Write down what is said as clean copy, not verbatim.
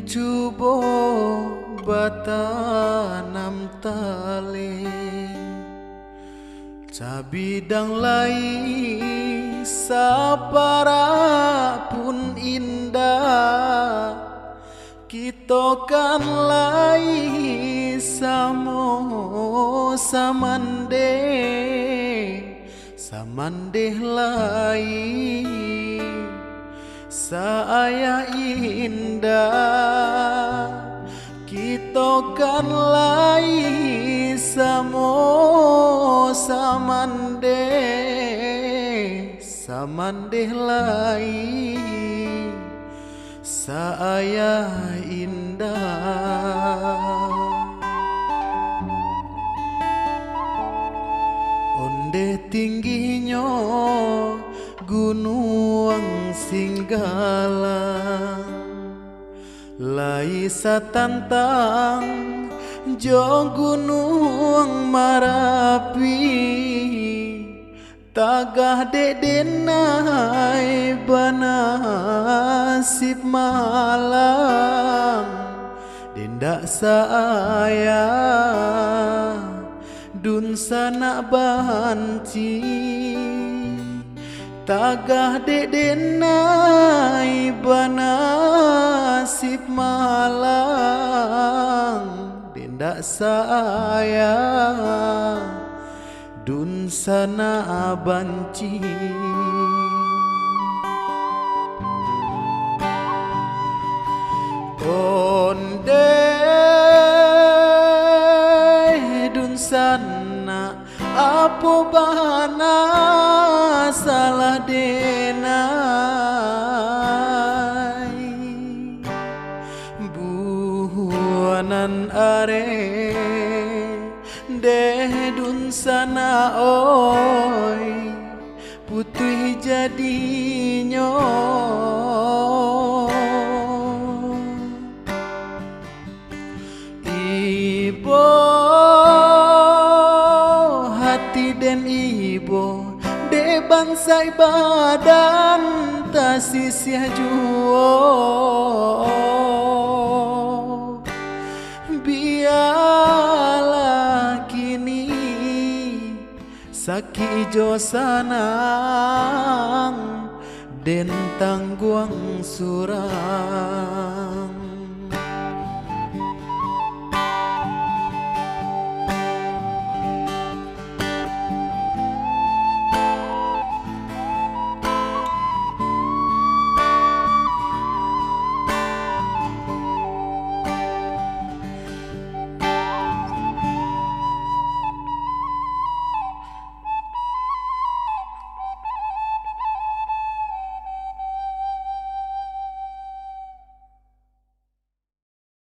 Cubo batanam tali cabidang lai sapara pun indah kita kan lai samo samandeh lai saya indah kita kan lai samo samandeh lai saya indah onde tingginya gunung Singgalang lai satantang jo gunung Marapi tagah dedenai banasib malang dendak saya dun sana banci tagah dedenai banasib malang dendak saya dun sana banci onde dun sana apa bana salah denai buanan are deh dun sana oi putih jadinya ibo hati dan ibo de bangsa badan tasisya juo biarlah kini saki jo sanang den tangguang surang